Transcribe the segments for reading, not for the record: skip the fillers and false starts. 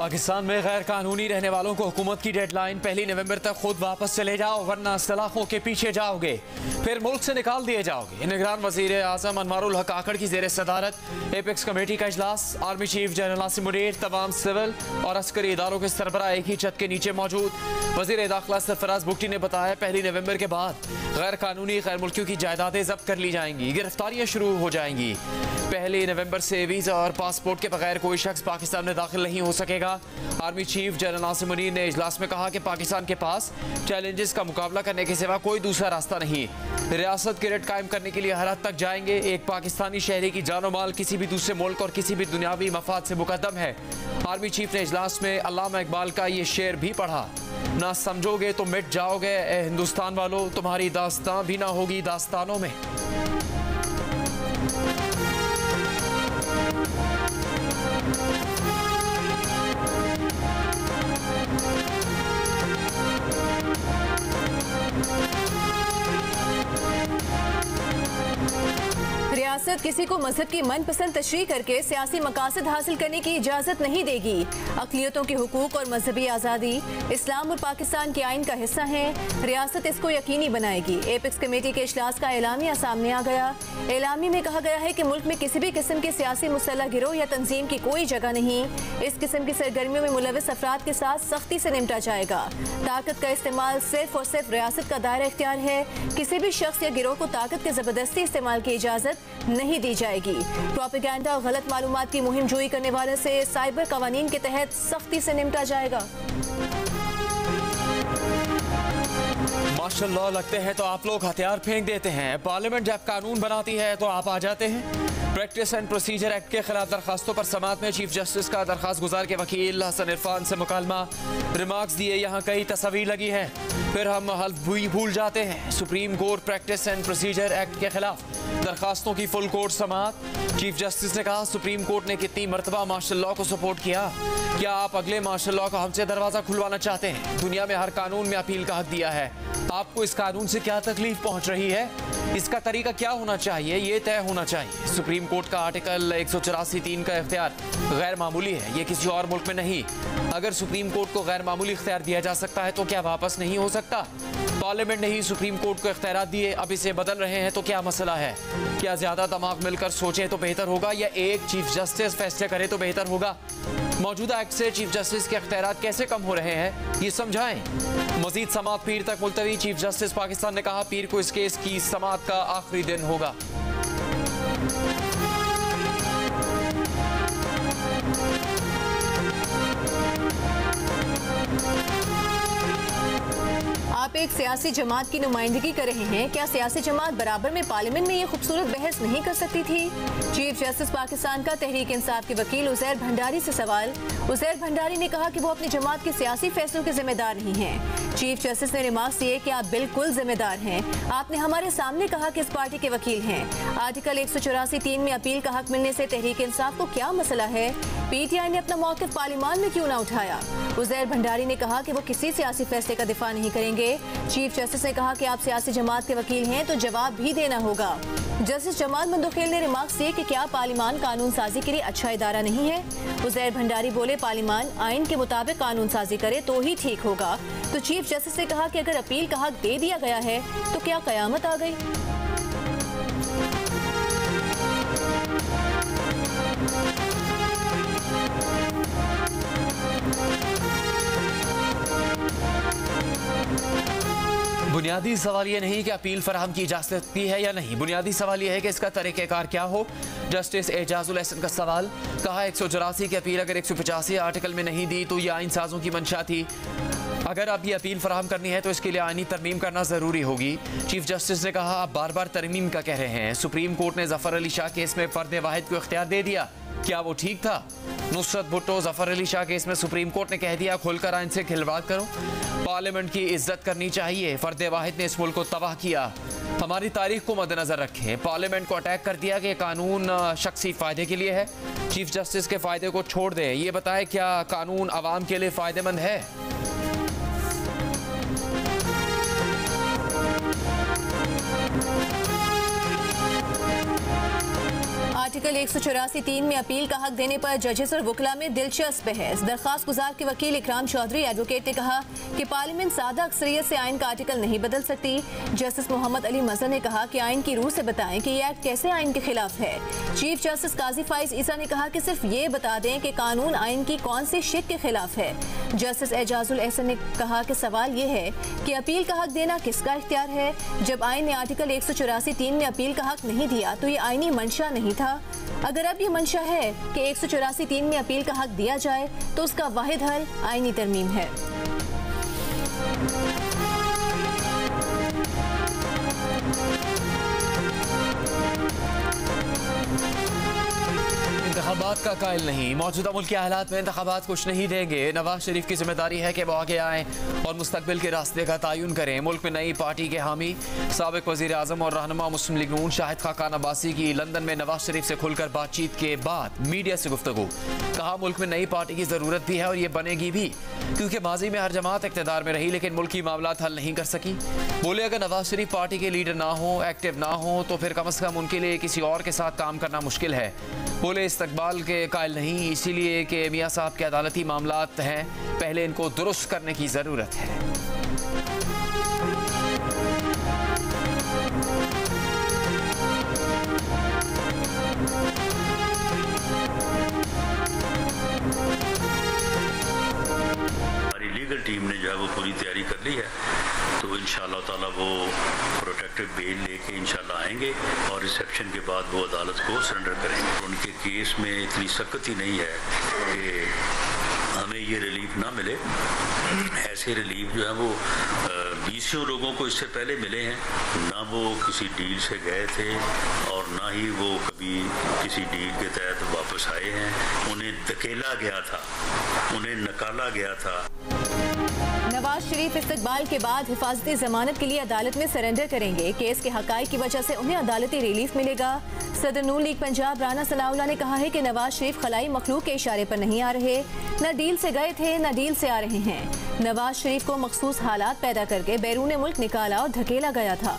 पाकिस्तान में गैर कानूनी रहने वालों को हुकूमत की डेडलाइन 1 नवंबर तक खुद वापस चले जाओ वरना सलाखों के पीछे जाओगे, फिर मुल्क से निकाल दिए जाओगे। निगरान वजीर आज़म अनवारुल हक काकड़ की जेर सदारत एपेक्स कमेटी का इजलास। आर्मी चीफ जनरल नासिम मुनीर, तमाम सिविल और अस्करी इदारों के सरबराह एक ही छत के नीचे मौजूद। वजीर दाखिला सरफराज बुगटी ने बताया 1 नवंबर के बाद गैर कानूनी गैर मुल्कियों की जायदादें जब्त कर ली जाएंगी, गिरफ्तारियां शुरू हो जाएंगी। 1 नवंबर से वीज़ा और पासपोर्ट के बगैर कोई शख्स पाकिस्तान में दाखिल नहीं हो सकेगा। आर्मी चीफ जनरल नासिम मुनीर ने इजलास में कहा कि पाकिस्तान के पास चैलेंजेस का मुकाबला करने के सिवा कोई दूसरा रास्ता नहीं। रियासत की रेट कायम करने के लिए हर हद तक जाएंगे। एक पाकिस्तानी शहरी की जानो माल किसी भी दूसरे मुल्क और किसी भी दुनियावी मफाद से मुकद्दम है। आर्मी चीफ ने इजलास में अल्लामा इकबाल का ये शेर भी पढ़ा, ना समझोगे तो मिट जाओगे ए हिंदुस्तान वालों, तुम्हारी दास्तां भी ना होगी दास्तानों में। रियासत किसी को मजहब की मनपसंद तशरीह करके सियासी मकासद हासिल करने की इजाज़त नहीं देगी। अक़लियतों के हुकूक और मजहबी आज़ादी इस्लाम और पाकिस्तान के आइन का हिस्सा है। रियासत इसको यकीनी बनाएगी। एपेक्स कमेटी के इजलास का एलामिया सामने आ गया। एलामी में कहा गया है कि मुल्क में किसी भी किस्म के सियासी मुसल्लह गिरोह या तंजीम की कोई जगह नहीं। इस किस्म की सरगर्मियों में मुलविस अफराद के साथ सख्ती से निपटा जाएगा। ताकत का इस्तेमाल सिर्फ और सिर्फ रियासत का दायरा इख्तियार है। किसी भी शख्स या गिरोह को ताकत के ज़बरदस्ती इस्तेमाल की इजाज़त नहीं दी जाएगी। प्रोपेगेंडा और गलत मालूमात की मुहिम जोई करने वाले से साइबर कवानीन के तहत सख्ती से निपटा जाएगा। माशाल्लाह, लगते हैं तो आप लोग हथियार फेंक देते हैं। पार्लियामेंट जब कानून बनाती है तो आप आ जाते हैं। प्रैक्टिस एंड प्रोसीजर एक्ट के खिलाफ दरखास्तों पर समाअत में चीफ जस्टिस का दरखास्त गुजार के वकील हसन इरफान से मुकालमा। रिमार्क्स दिए, यहाँ कई तस्वीर लगी है फिर हम हल्फ भूल जाते हैं। Supreme court practice and procedure act के खिलाफ दरखास्तों की फुल कोर्ट समाअत। चीफ जस्टिस ने कहा सुप्रीम कोर्ट ने कितनी मरतबा मार्शल लॉ को सपोर्ट किया, क्या आप अगले मार्शल लॉ का हमसे दरवाजा खुलवाना चाहते हैं? दुनिया में हर कानून में अपील का हक दिया है। आपको इस कानून से क्या तकलीफ पहुंच रही है? इसका तरीका क्या होना चाहिए, ये तय होना चाहिए। सुप्रीम कोर्ट का आर्टिकल 184(3) का इख्तियार गैर मामूली है, ये किसी और मुल्क में नहीं। अगर सुप्रीम कोर्ट को गैर मामूली इख्तियार दिया जा सकता है तो क्या वापस नहीं हो सकता? पार्लियामेंट ने ही सुप्रीम कोर्ट को इख्तियार दिए, अब इसे बदल रहे हैं तो क्या मसला है? क्या ज्यादा दिमाग मिलकर सोचें तो बेहतर होगा या एक चीफ जस्टिस फैसले करे तो बेहतर होगा? मौजूदा एक्ट से चीफ जस्टिस के इख्तियार कैसे कम हो रहे हैं, ये समझाएं। मजीद समाअत पीर तक मुलतवी। चीफ जस्टिस पाकिस्तान ने कहा पीर को इस केस की समाअत का आखिरी दिन होगा। आप एक सियासी जमात की नुमाइंदगी कर रहे हैं, क्या सियासी जमात बराबर में पार्लियामेंट में ये खूबसूरत बहस नहीं कर सकती थी? चीफ जस्टिस पाकिस्तान का तहरीक इंसाफ के वकील उज़ैर भंडारी से सवाल। उज़ैर भंडारी ने कहा कि वो अपनी जमात के सियासी फैसलों के जिम्मेदार नहीं हैं। चीफ जस्टिस ने रिमार्क्स दिए कि आप बिल्कुल जिम्मेदार हैं। आपने हमारे सामने कहा कि इस पार्टी के वकील हैं। आर्टिकल 184(3) में अपील का हक मिलने से तहरीक इंसाफ को क्या मसला है? PTI ने अपना मौक़िफ़ पार्लियामान में क्यों ना उठाया? उज़ैर भंडारी ने कहा कि वो किसी सियासी फैसले का दिफा नहीं करेंगे। चीफ जस्टिस ने कहा कि आप सियासी जमात के वकील हैं तो जवाब भी देना होगा। जस्टिस जमाल मंदोखेल ने रिमार्क्स दिए कि क्या पार्लियामान कानून साजी के लिए अच्छा इदारा नहीं है? उज़ैर भंडारी बोले पार्लियामान आइन के मुताबिक कानून साजी करे तो ही ठीक होगा। तो चीफ जस्टिस ने कहा कि अगर अपील का हक दे दिया गया है तो क्या कयामत आ गई? बुनियादी सवाल ये नहीं कि अपील फराहम की जा सकती है या नहीं, बुनियादी सवाल ये है कि इसका तरीक़ेकार क्या हो। जस्टिस एजाजुल एहसन का सवाल। कहा 184 की अपील अगर 185 आर्टिकल में नहीं दी तो ये आइन साजों की मंशा थी। अगर अब ये अपील फराहम करनी है तो इसके लिए आइनी तरमीम करना ज़रूरी होगी। चीफ जस्टिस ने कहा आप बार बार तरमीम का कह रहे हैं। सुप्रीम कोर्ट ने जफ़र अली शाह केस में फ़र्द वाहिद को इख्तियार दे दिया, क्या वो ठीक था? नुसरत भुट्टो जफ़र अली शाह केस में सुप्रीम कोर्ट ने कह दिया खुलकर आइन से खिलवाड़ करो। पार्लियामेंट की इज्जत करनी चाहिए। फ़र्द वाहिद ने इस मुल्क को तबाह किया। हमारी तारीख को मद्देनजर रखें। पार्लियामेंट को अटैक कर दिया कि कानून शख्सी फ़ायदे के लिए है। चीफ जस्टिस के फ़ायदे को छोड़ दें। ये बताएं क्या कानून आवाम के लिए फ़ायदेमंद है? आर्टिकल 184(3) में अपील का हक देने पर जजेस और वकला में दिलचस्प बहस। दरख्वास्त गुजार के वकील इकराम चौधरी एडवोकेट ने कहा कि पार्लियामेंट सादा अक्सरियत से आइन का आर्टिकल नहीं बदल सकती। जस्टिस मोहम्मद अली मजहर ने कहा कि आइन की रूह से बताएं कि ये एक्ट कैसे आइन के खिलाफ है। चीफ जस्टिस काजी फाइज ईसा ने कहा कि सिर्फ ये बता दें कि कानून आइन की कौन सी शिक के खिलाफ है। जस्टिस एजाजुल एहसन ने कहा कि सवाल ये है कि अपील का हक देना किसका इख्तियार है। जब आइन ने आर्टिकल 184(3) में अपील का हक नहीं दिया तो ये आइनी मंशा नहीं था। अगर अब ये मंशा है कि 184(3) में अपील का हक दिया जाए तो उसका वाहिद हल आइनी तरमीम है। इंतखाबात का कायल नहीं, मौजूदा मुल्क के हालात में इंतखाबात कुछ नहीं देंगे। नवाज शरीफ की जिम्मेदारी है कि वो आगे आएँ और मुस्तकबिल के रास्ते का तयन करें। मुल्क में नई पार्टी के हामी साबिक वज़ीर आज़म और रहनुमा मुस्लिम लीग नून शाहिद खाकान अब्बासी की लंदन में नवाज शरीफ से खुलकर बातचीत के बाद मीडिया से गुफ्तगू। कहा मुल्क में नई पार्टी की ज़रूरत भी है और ये बनेगी भी, क्योंकि माजी में हर जमात इक़्तिदार में रही लेकिन मुल्क की मामलात हल नहीं कर सकी। बोले अगर नवाज शरीफ पार्टी के लीडर ना हो, एक्टिव ना हो तो फिर कम अज़ कम उनके लिए किसी और के साथ काम करना मुश्किल है। बोले इस्तकबाल के कायल नहीं, इसीलिए कि मियाँ साहब के अदालती मामलात हैं, पहले इनको दुरुस्त करने की ज़रूरत है। हमारी लीगल टीम ने जो है वो पूरी तैयारी कर ली है, तो इंशाअल्लाह ताला वो प्रोटेक्टिव बेल लेके इंशाअल्लाह आएंगे और रिसेप्शन के बाद वो अदालत को सरेंडर करेंगे। उनके केस में इतनी सख्ती नहीं है कि हमें ये रिलीफ ना मिले। ऐसे रिलीफ जो है वो 20 लोगों को इससे पहले मिले हैं, ना वो किसी डील से गए थे और ना ही वो कभी किसी डील के तहत वापस आए हैं। उन्हें धकेला गया था, उन्हें नकाला गया था। नवाज शरीफ इस्तकबाल के बाद हिफाजती जमानत के लिए अदालत में सरेंडर करेंगे। केस के हकाइक की वजह से उन्हें अदालती रिलीफ मिलेगा। सदर नून लीग पंजाब राना सनाउल्लाह ने कहा है कि नवाज शरीफ खलाई मखलूक के इशारे पर नहीं आ रहे, न डील से गए थे न डील से आ रहे हैं। नवाज शरीफ को मखसूस हालात पैदा करके बैरून मुल्क निकाला और धकेला गया था।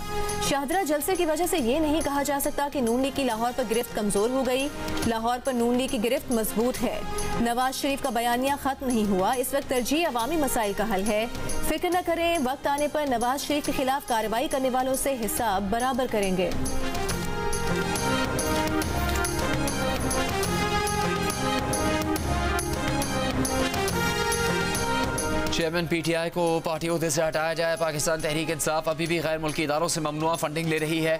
शाहदरा जलसे की वजह से ये नहीं कहा जा सकता कि नून लीग की लाहौर पर गिरफ्त कमजोर हो गई। लाहौर पर नून लीग की गिरफ्त मजबूत है। नवाज शरीफ का बयानिया खत्म नहीं हुआ। इस वक्त तरजीह अवामी मसाइल का हल है। फिक्र न करें, वक्त आने पर नवाज शरीफ के खिलाफ कार्रवाई करने वालों से हिसाब बराबर करेंगे। चेयरमैन PTI को पार्टी ओहदे से हटाया जाए। पाकिस्तान तहरीक इंसाफ अभी भी गैर मुल्की इदारों से ममनुआ फंडिंग ले रही है,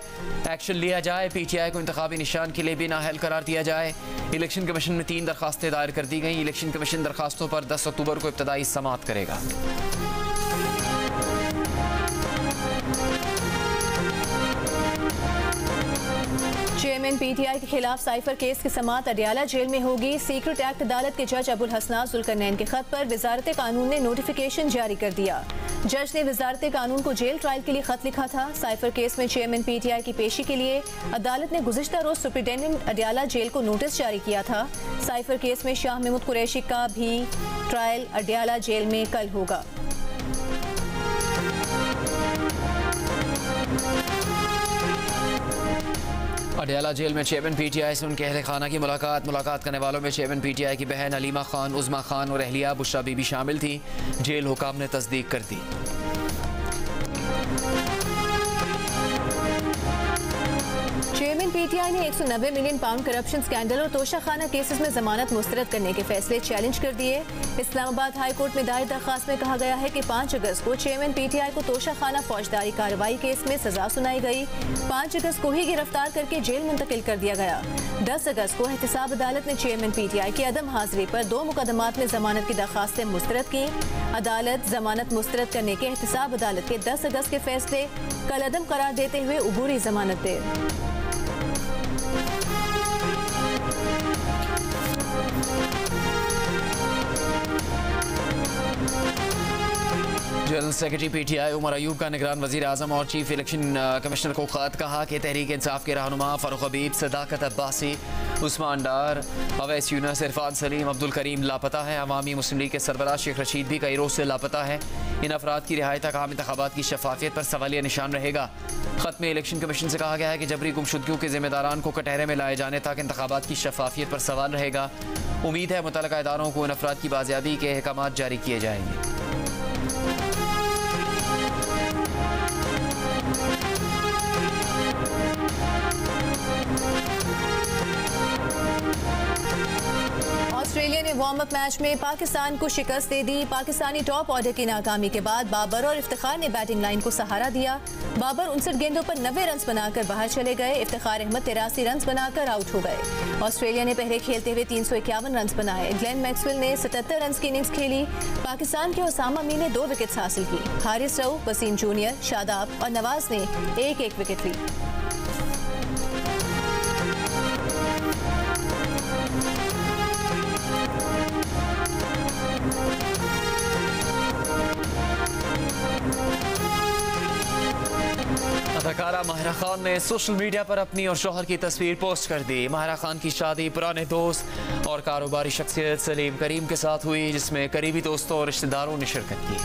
एक्शन लिया जाए। PTI को इंतखाबी निशान के लिए भी नाअहल करार दिया जाए। इलेक्शन कमीशन में 3 दरखास्तें दायर कर दी गई। इलेक्शन कमीशन दरखास्तों पर 10 अक्टूबर को इब्तदाई समाअत करेगा। चेयरमैन PTI के खिलाफ साइफर केस की समाअत अडियाला जेल में होगी। सीक्रेट एक्ट अदालत के जज अबुल हसनात जुल्करनैन के खत पर वजारत कानून ने नोटिफिकेशन जारी कर दिया। जज ने वजारत कानून को जेल ट्रायल के लिए खत लिखा था। साइफर केस में चेयरमैन PTI की पेशी के लिए अदालत ने गुज़िश्ता रोज सुप्रिटेंडेंट अडियाला जेल को नोटिस जारी किया था। साइफर केस में शाह महमूद कुरैशी का भी ट्रायल अडियाला जेल में कल होगा। अडियाला जेल में चेयरमैन PTI से उनके अहल खाना की मुलाकात करने वालों में चेयरमैन PTI की बहन अलीमा खान, उज़मा खान और अहलिया बुशरा बीबी शामिल थी। जेल हुकाम ने तस्दीक कर दी। चेयरमैन PTI ने 190 मिलियन पाउंड करप्शन स्कैंडल और तोशाखाना केसेस में जमानत मुस्तरद करने के फैसले चैलेंज कर दिए। इस्लामाबाद हाई कोर्ट में दायर दरखास्त में कहा गया है कि 5 अगस्त को चेयरमैन PTI को तोशाखाना फौजदारी कार्रवाई केस में सजा सुनाई गई। 5 अगस्त को ही गिरफ्तार करके जेल मुंतकिल कर दिया गया। 10 अगस्त को एहतसाब अदालत ने चेयरमैन PTI की अदम हाजिरी पर 2 मुकदमात में जमानत की दरखास्तें मुस्तरद की। अदालत जमानत मुस्तरद करने के एहतसाब अदालत के 10 अगस्त के फैसले कल अदम करार देते हुए उबूरी जमानत दे। General secretary PTI Umar Ayub का निगरान वज़ीर आज़म और चीफ इलेक्शन कमिश्नर को खत। कहा कि तहरीक इंसाफ के रहनुमा फ़ारूक हबीब, सदाकत अब्बासी, उस्मान डार, अवैस यूनुस, इरफान सलीम, अब्दुल करीम लापता है। अवामी मुस्लिम लीग के सरबराह शेख रशीद भी कई रोज़ से लापता है। इन अफराद की रिहाई तक आम इंतखाबात की शफाफियत पर सवालिया निशान रहेगा। खत में इलेक्शन कमीशन से कहा गया है कि जबरी गुमशुदगियों के जिम्मेदारान को कटहरे में लाए जाने तक इंतखाबात की शफाफियत पर सवाल रहेगा। उम्मीद है मुतल्लिका इदारों को इन अफराद की बाजियाबी के अहकाम जारी किए जाएंगे। ऑस्ट्रेलिया ने वार्म अप मैच में पाकिस्तान को शिकस्त दे दी। पाकिस्तानी टॉप ऑर्डर की नाकामी के बाद बाबर और इफ्तिखार ने बैटिंग लाइन को सहारा दिया। बाबर 59 गेंदों पर 90 रन बनाकर बाहर चले गए। इफ्तिखार अहमद 83 रन बनाकर आउट हो गए। ऑस्ट्रेलिया ने पहले खेलते हुए 351 रन बनाए। ग्लेन मैक्सवेल ने 77 रन की इनिंग्स खेली। पाकिस्तान के ओसामा मीर ने 2 विकेट्स हासिल की। हारिस रऊफ, वसीम जूनियर, शादाब और नवाज ने एक एक विकेट ली। अदाकारा माहिरा खान ने सोशल मीडिया पर अपनी और शौहर की तस्वीर पोस्ट कर दी। माहिरा खान की शादी पुराने दोस्त और कारोबारी शख्सियत सलीम करीम के साथ हुई, जिसमें करीबी दोस्तों और रिश्तेदारों ने शिरकत की।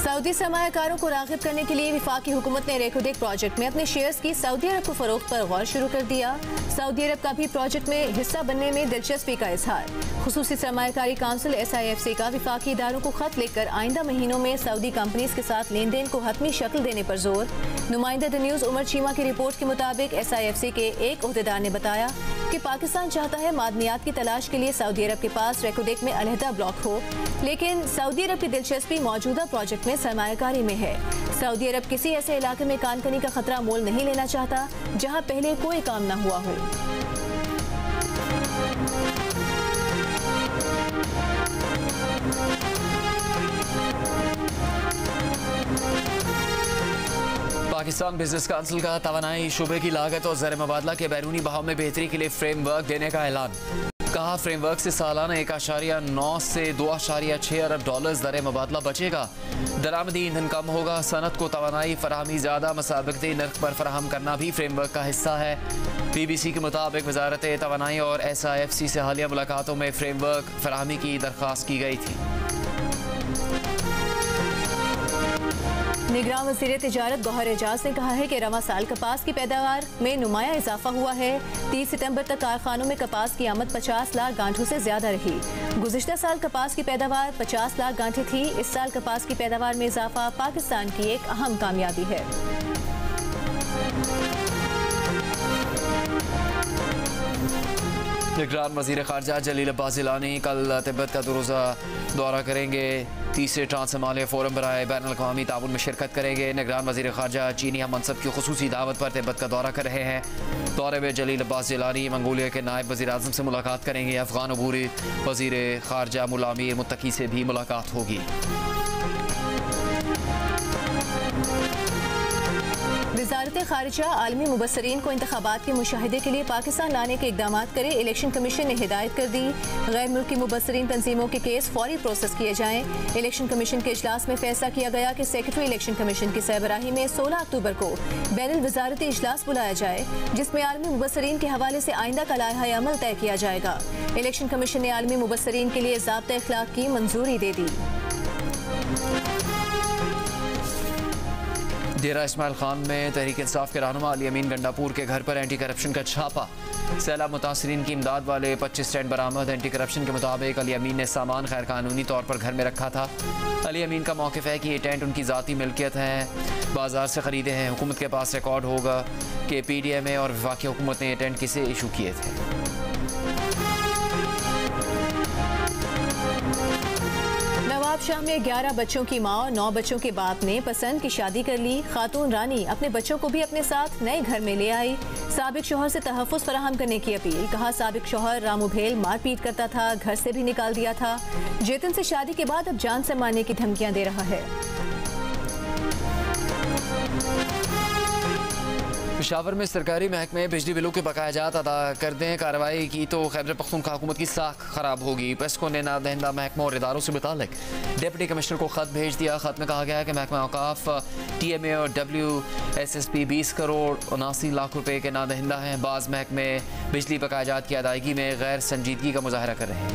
सऊदी सरमायाकारों को राग़िब करने के लिए वफाकी हुकूमत ने रेकोडेक प्रोजेक्ट में अपने शेयर्स की सऊदी अरब को फरोख्त पर गौर शुरू कर दिया। सऊदी अरब का भी प्रोजेक्ट में हिस्सा बनने में दिलचस्पी का इजहार। खुसूसी सरमायाकारी काउंसिल SIFC का वफाकी इदारों को खत लिखकर आइंदा महीनों में सऊदी कंपनीज के साथ लेन देन को हतमी शक्ल देने पर जोर। नुमाइंदा द न्यूज़ उमर चीमा की रिपोर्ट के मुताबिक SIFC के एक ओहदेदार ने बताया कि पाकिस्तान चाहता है मादनियात की तलाश के लिए सऊदी अरब के पास रेकोडेक में अलहदा ब्लॉक हो, लेकिन सऊदी अरब की दिलचस्पी मौजूदा प्रोजेक्ट में सरमायाकारी में है। सऊदी अरब किसी ऐसे इलाके में कानकनी का खतरा मोल नहीं लेना चाहता जहां पहले कोई काम न हुआ हो। पाकिस्तान बिजनेस काउंसिल का तवानाई शुबे की लागत और ज़र मुबादला के बैरूनी बहाव में बेहतरी के लिए फ्रेमवर्क देने का ऐलान। कहा फ्रेमवर्क से सालाना 1.9 से 2.6 अरब डॉलर्स ज़र मुबादला बचेगा। दरामदी ईंधन कम होगा। सनत को तवानाई फराहमी ज़्यादा मसाबकती नर्ख पर फराहम करना भी फ्रेमवर्क का हिस्सा है। BBC के मुताबिक वजारत तवानाई और SIFC से हालिया मुलाकातों में फ्रेमवर्क फराहमी की दरख्वास्त की गई थी। निगरान वज़ीर तिजारत गौहर एजाज ने कहा है कि रवां साल कपास की पैदावार में नुमाया इजाफा हुआ है। 30 सितंबर तक कारखानों में कपास की आमद 50 लाख गांठों से ज्यादा रही। गुज़िश्ता साल कपास की पैदावार 50 लाख गांठें थी। इस साल कपास की पैदावार में इजाफा पाकिस्तान की एक अहम कामयाबी है। निगरान वज़ीर ख़ारजा जलील अब्बास जिलानी कल तिब्बत का 2 रोज़ा दौरा करेंगे। तीसरे ट्रांस हिमालय फोरम बराए बैनुल अक़वामी ताउन में शिरकत करेंगे। निगरान वज़ीर ख़ारजा चीनी हम मनसब की खुसूसी दावत पर तिब्बत का दौरा कर रहे हैं। दौरे में जलील अब्बास जिलानी मंगोलिया के नायब वज़ीर आज़म से मुलाकात करेंगे। अफ़गान अबूरी वज़ीर ख़ारजा मुल्ला अमीर मुत्तकी से भी मुलाकात होगी। वज़ारत ख़ारिजा आलमी मुबस्सरीन को इंतखाबात के मुशाहिदे के लिए पाकिस्तान लाने के इक़दाम करे। इलेक्शन कमीशन ने हिदायत कर दी गैर मुल्की मुबस्सरीन तंजीमों के केस फौरी प्रोसेस किए जाएं। इलेक्शन कमीशन के इजलास में फैसला किया गया कि सेक्रेटरी इलेक्शन कमीशन की सरबराही में 16 अक्टूबर को बैनुल वज़ारती इजलास बुलाया जाए, जिसमें आलमी मुबस्सरीन के हवाले से आइंदा का लायहा अमल तय किया जाएगा। इलेक्शन कमीशन ने आलमी मुबस्सरीन के लिए ज़ाब्ता इखलाक की मंजूरी दे दी। डेरा इस्माइल खान में तहरीक इंसाफ के रहनुमा अली अमीन गंडापुर के घर पर एंटी करप्शन का छापा। सैलाब मुतासरीन की इमदाद वाले 25 टेंट बरामद। एंटी करप्शन के मुताबिक अली अमीन ने सामान गैर कानूनी तौर पर घर में रखा था। अली अमीन का मौक़िफ़ है कि ये टेंट उनकी ज़ाती मिल्कियत है, बाजार से ख़रीदे हैं। हुकूमत के पास रिकॉर्ड होगा कि PDMA और वफाकी हुकूमत ने ये टेंट किसे इशू किए थे। नवाबशाह में 11 बच्चों की मां और 9 बच्चों के बाप ने पसंद की शादी कर ली। खातून रानी अपने बच्चों को भी अपने साथ नए घर में ले आई। साबिक शौहर से तहफ़्फ़ुज़ फराहम करने की अपील। कहा साबिक शौहर रामू भेल मारपीट करता था, घर से भी निकाल दिया था। जेतन से शादी के बाद अब जान से मारने की धमकियां दे रहा है। पेशावर में सरकारी महकमे बिजली बिलों के बकायाजात अदा कर दें। कार्रवाई की तो खैबर पख्तूनख्वा हुकूमत की साख खराब होगी। पेस्को ने नादहिंदा महकमों और इदारों से मुतालिक डिप्टी कमिश्नर को खत भेज दिया। खत में कहा गया है कि महकमा औकाफ TMA और WSSP 20 करोड़ 79 लाख रुपए के नादहिंदा हैं। बाज़ महकमे बिजली बकायाजात की अदायगी में गैर संजीदगी का मुजाहरा कर रहे हैं।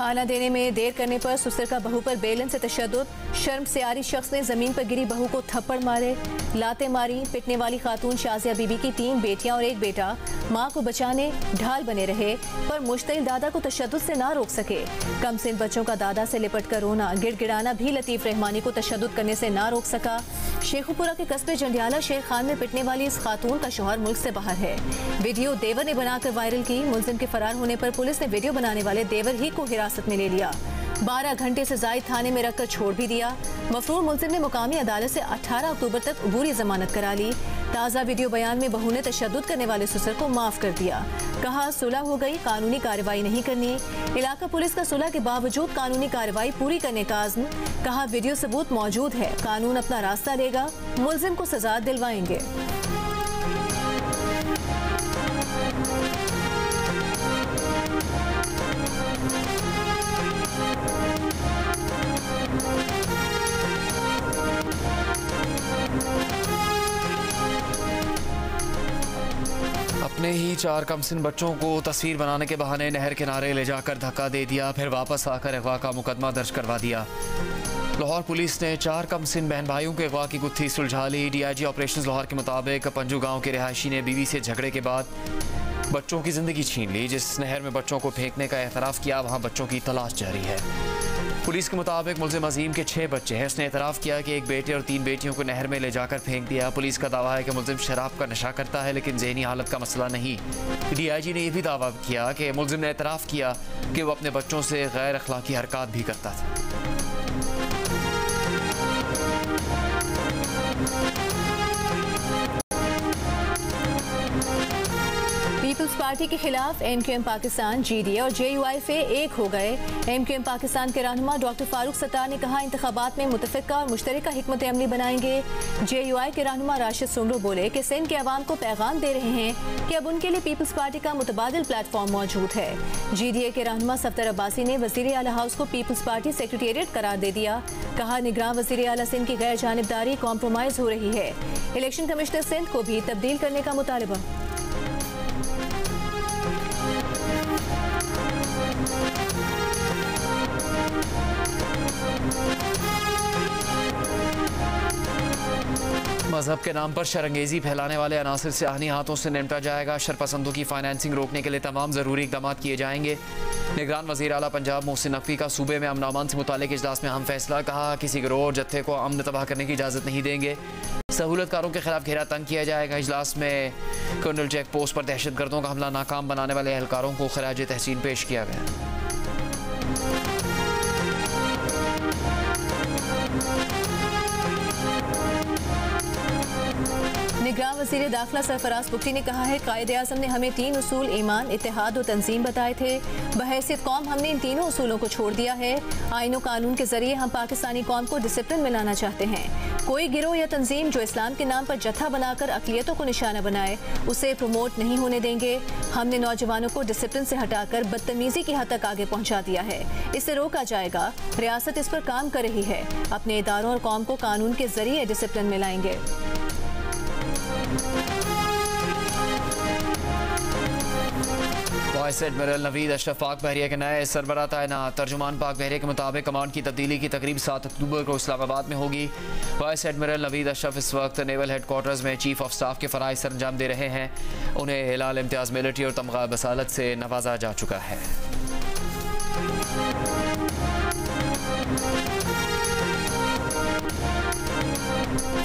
खाना देने में देर करने पर ससुर का बहू पर बेलन से तशद्दुद। शर्म से आरी शख्स ने जमीन पर गिरी बहू को थप्पड़ मारे, लाते मारी। पिटने वाली खातून शाजिया बीबी की 3 बेटियां और 1 बेटा मां को बचाने ढाल बने रहे, पर मुश्तिल दादा को तशद्दुद से ना रोक सके। कमसिन बच्चों का दादा से लिपट कर रोना, गिड़गिड़ाना भी लतीफ रहमानी को तशद्दुद करने से ना रोक सका। शेखुपुरा के कस्बे जंडियाला शेख खान में पिटने वाली इस खातून का शौहर मुल्क से बाहर है। वीडियो देवर ने बनाकर वायरल की। मुलजिम के फरार होने पर पुलिस ने वीडियो बनाने वाले देवर ही को हिरासत में ले लिया। 12 घंटे से जायद थाने में रखकर छोड़ भी दिया। मफरूर मुलजिम ने मुकामी अदालत से 18 अक्टूबर तक अबूरी जमानत करा ली। ताज़ा वीडियो बयान में बहू ने तशद्दुद करने वाले ससुर को माफ कर दिया। कहा सुलह हो गई, कानूनी कार्रवाई नहीं करनी। इलाका पुलिस का सुलह के बावजूद कानूनी कार्रवाई पूरी करने का आज़्म। कहा वीडियो सबूत मौजूद है, कानून अपना रास्ता लेगा, मुलजिम को सजा दिलवाएंगे। अपने ही 4 कमसिन बच्चों को तस्वीर बनाने के बहाने नहर किनारे ले जाकर धक्का दे दिया, फिर वापस आकर अगवा का मुकदमा दर्ज करवा दिया। लाहौर पुलिस ने 4 कमसिन बहन भाइयों के अगवा की गुत्थी सुलझा ली। DIG ऑपरेशंस लाहौर के मुताबिक पंजू गांव के रिहायशी ने बीवी से झगड़े के बाद बच्चों की जिंदगी छीन ली। जिस नहर में बच्चों को फेंकने का एतराफ़ किया, वहाँ बच्चों की तलाश जारी है। पुलिस के मुताबिक मुलजिम अजीम के 6 बच्चे हैं। उसने एतराफ़ किया कि 1 बेटे और 3 बेटियों को नहर में ले जाकर फेंक दिया। पुलिस का दावा है कि मुलजिम शराब का नशा करता है, लेकिन ज़हनी हालत का मसला नहीं। DIG ने यह भी दावा किया कि मुलजिम ने एतराफ़ किया कि वो अपने बच्चों से गैर अखलाकी हरकत भी करता था। पीपल्स पार्टी के खिलाफ MQM पाकिस्तान, GDA और JUIF एक हो गए। MQM पाकिस्तान के रहनुमा डॉक्टर फारूक सत्तार ने कहा इंतखाबात में मुतफ़िका और मुश्तरका हिकमत अमली बनाएंगे। JUI के रहनुमा राशिद सुमरो बोले कि सिंध के अवाम को पैगाम दे रहे हैं कि अब उनके लिए पीपल्स पार्टी का मुतबादिल प्लेटफॉर्म मौजूद है। GDA के रहनुमा सफ्दर अब्बासी ने वज़ीर आला हाउस को पीपल्स पार्टी सेक्रेटेरिएट करार दे दिया। कहा निगरान वज़ीर आला सिंध की गैर जानिबदारी कॉम्प्रोमाइज़ हो रही है। इलेक्शन कमिश्नर सिंध को भी तब्दील करने का मुतालबा। मजहब के नाम पर शरंगेजी फैलाने वाले अनासिर से आहनी हाथों से निपटा जाएगा। शरपसंदों की फाइनेंसिंग रोकने के लिए तमाम ज़रूरी इक़दाम किए जाएंगे। निगरान वज़ीर आला पंजाब मोहसिन नकवी का सूबे में अमन से मुतालिक इजलास में अहम फैसला। कहा किसी गिरोह और जत्थे को अमन तबाह करने की इजाज़त नहीं देंगे। सहूलतकारों के खिलाफ घेरा तंग किया जाएगा। इजलास में कर्नल चेक पोस्ट पर दहशतगर्दों का हमला नाकाम बनाने वाले एहलकारों को खराज तहसीन पेश किया गया। निगरान वज़ीर दाखिला सरफराज बुख्ती ने कहा है कायदे आज़म ने हमें 3 उसूल ईमान, इत्तेहाद और तंजीम बताए थे। बहैसियत कौम हमने इन तीनों उसूलों को छोड़ दिया है। आईन और कानून के जरिए हम पाकिस्तानी कौम को डिसिप्लिन में लाना चाहते हैं। कोई गिरोह या तंजीम जो इस्लाम के नाम पर जत्था बनाकर अक़लियतों को निशाना बनाए, उसे प्रमोट नहीं होने देंगे। हमने नौजवानों को डिसिप्लिन से हटाकर बदतमीजी की हद तक आगे पहुँचा दिया है। इसे रोका जाएगा। रियासत इस पर काम कर रही है। अपने इदारों और कौम को कानून के जरिए डिसिप्लिन में लाएंगे। वाइस एडमिरल नवीद अशरफ पाक बहरिया के नए सरबराह तैनात। तर्जुमान पाक बहरिया के मुताबिक कमांड की तब्दीली की तकरीब 7 अक्टूबर को इस्लामाबाद में होगी। वाइस एडमिरल नवीद अशरफ इस वक्त नेवल हेडक्वार्टर्स में चीफ ऑफ स्टाफ के फ़राइज़ सर अंजाम दे रहे हैं। उन्हें हिलाल इम्तियाज़ मिलिट्री और तमगा बसालत से नवाजा जा चुका है।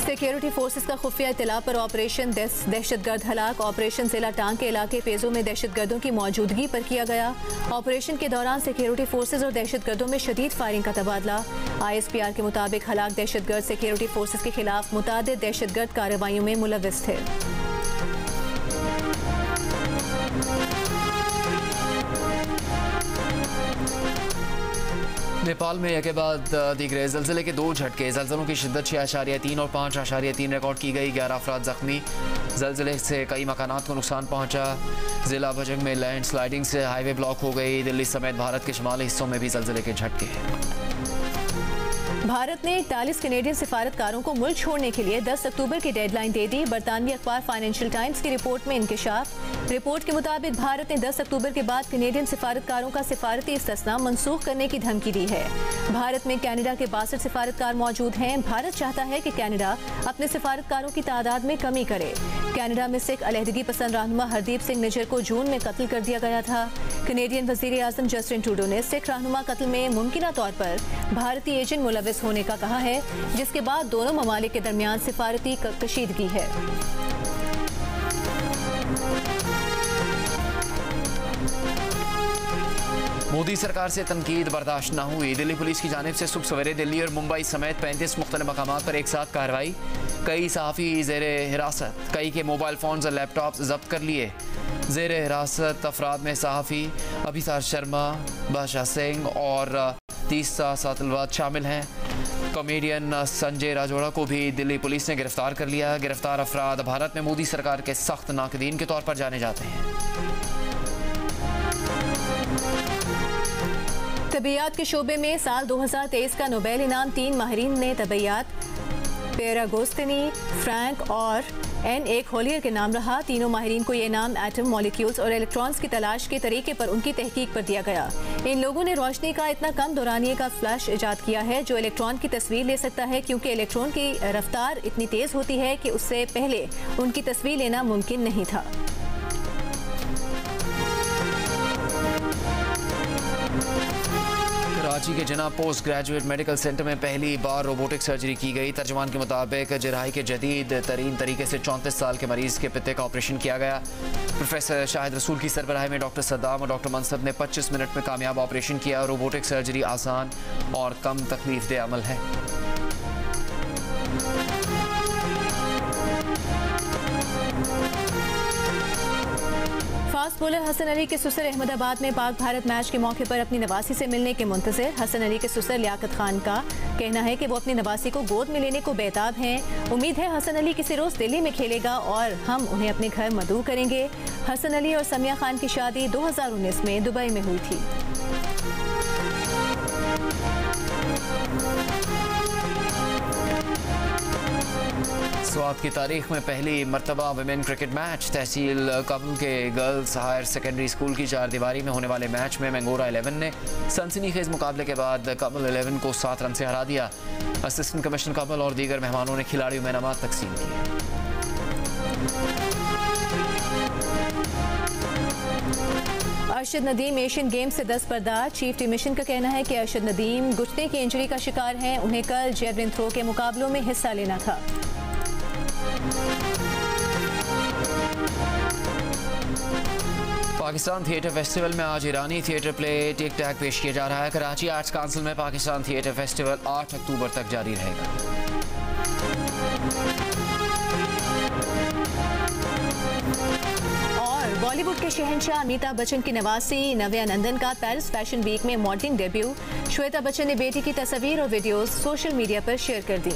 सिक्योरिटी फोर्सेस का खुफिया इत्तला पर ऑपरेशन दहशतगर्द हलाक। ऑपरेशन जिला टांग के इलाके पेजों में दहशतगर्दों की मौजूदगी पर किया गया। ऑपरेशन के दौरान सिक्योरिटी फोर्सेस और दहशतगर्दों में शदीद फायरिंग का तबादला। ISPR के मुताबिक हलाक दहशतगर्द सिक्योरिटी फोर्सेस के खिलाफ मुतादिद दहशतगर्द कार्रवाइयों में मुलव्विस थे। नेपाल में एक के बाद दीगरे ज़लज़ले के 2 झटके। ज़लज़लों की शिद्दत 6.3 और 5.3 रिकॉर्ड की गई। 11 अफराद ज़ख्मी। ज़लज़ले से कई मकानात को नुकसान पहुंचा। ज़िला भजंग में लैंड स्लाइडिंग से हाईवे ब्लॉक हो गई। दिल्ली समेत भारत के शुमाली हिस्सों में भी ज़लज़ले के झटके। भारत ने 41 कनेडियन सिफारतकारों को मुल्क छोड़ने के लिए 10 अक्टूबर की डेडलाइन दे दी। बरतानवी अखबार फाइनेंशियल टाइम्स की रिपोर्ट में इंकशाफ। रिपोर्ट के मुताबिक भारत ने 10 अक्टूबर के बाद कनेडियन सिफारतकारों का सिफारती इस्तिस्ना मनसूख करने की धमकी दी है। भारत में कनाडा के 62 सिफारतकार मौजूद हैं। भारत चाहता है कि कनाडा अपने सिफारतकारों की तादाद में कमी करे। कनाडा में सिख अलहदगी पसंद रहनुमा हरदीप सिंह निज्जर को जून में कत्ल कर दिया गया था। कनेडियन वजीर आजम जस्टिन ट्रूडो ने सिख रहनुमा कत्ल में मुमकिना तौर पर भारतीय एजेंट मुलविस होने का कहा है, जिसके बाद दोनों ममालिक के दरमियान सिफारती कशीदगी है। मोदी सरकार से तनकीद बर्दाश्त न हुई। दिल्ली पुलिस की जानिब से सुबह सवेरे दिल्ली और मुंबई समेत 35 मुख्तलिफ मकामात पर एक साथ कार्रवाई। कई सहाफ़ी ज़ेर हिरासत, कई के मोबाइल फ़ोन्स और लैपटॉप जब्त कर लिए। ज़ेर हिरासत अफराद में सहाफ़ी अभिसार शर्मा, बादशाह सिंह और 30 सातलवाद शामिल हैं। कॉमेडियन संजय राजौड़ा को भी दिल्ली पुलिस ने गिरफ्तार कर लिया। गिरफ्तार अफराद भारत में मोदी सरकार के सख्त नाकदीन के तौर पर जाने जाते हैं। तबियात के शोबे में साल 2023 का नोबेल इनाम 3 माहिरीन ने तबियात पेरागोस्तिनी, फ्रैंक और N.A. खोलियर के नाम रहा। तीनों माहिरीन को ये इनाम एटम, मॉलिक्यूल्स और इलेक्ट्रॉन्स की तलाश के तरीके पर उनकी तहकीक पर दिया गया। इन लोगों ने रोशनी का इतना कम दौरानिये का फ्लैश इजाद किया है जो इलेक्ट्रॉन की तस्वीर ले सकता है, क्योंकि इलेक्ट्रॉन की रफ्तार इतनी तेज़ होती है कि उससे पहले उनकी तस्वीर लेना मुमकिन नहीं था। कराची के जिना पोस्ट ग्रेजुएट मेडिकल सेंटर में पहली बार रोबोटिक सर्जरी की गई। तर्जुमान के मुताबिक जराही के जदीद तरीन तरीके से 34 साल के मरीज के पित्ते का ऑपरेशन किया गया। प्रोफेसर शाहिद रसूल की सरबराही में डॉक्टर सद्दाम और डॉक्टर मनसब ने 25 मिनट में कामयाब ऑपरेशन किया। रोबोटिक सर्जरी आसान और कम तकलीफ दे अमल है। फास्ट बॉलर हसन अली के ससुर अहमदाबाद में पाक भारत मैच के मौके पर अपनी नवासी से मिलने के मुंतज़िर। हसन अली के ससुर लियाकत खान का कहना है कि वो अपनी नवासी को गोद में लेने को बेताब हैं। उम्मीद है हसन अली किसी रोज़ दिल्ली में खेलेगा और हम उन्हें अपने घर मदऊ करेंगे। हसन अली और समिया खान की शादी 2019 में दुबई में हुई थी। स्वात की तारीख में पहली मरतबा वुमेन क्रिकेट मैच। तहसील काबुल के गर्ल्स हायर सेकेंडरी स्कूल की 4 दीवारी में होने वाले मैच में मैंगोरा 11 ने सनसनीखेज मुकाबले के बाद काबुल 11 को 7 रन से हरा दिया। असिस्टेंट कमिश्नर काबुल और दीगर मेहमानों ने खिलाड़ियों में इनामात तकसीम किए। अरशद नदीम एशियन गेम्स से दस्तबरदार। चीफ टीमिशन का कहना है कि अरशद नदीम घुटने की इंजरी का शिकार हैं। उन्हें कल जेवलिन थ्रो के मुकाबलों में हिस्सा लेना था। पाकिस्तान थिएटर फेस्टिवल में आज ईरानी थिएटर प्ले टिक टैक पेश किया जा रहा है। कराची आर्ट्स काउंसिल में पाकिस्तान थिएटर फेस्टिवल 8 अक्टूबर तक जारी रहेगा। और बॉलीवुड के शहंशाह अमिताभ बच्चन की नवासी नव्या नंदन का पेरिस फैशन वीक में मॉडलिंग डेब्यू। श्वेता बच्चन ने बेटी की तस्वीर और वीडियोस सोशल मीडिया पर शेयर कर दी।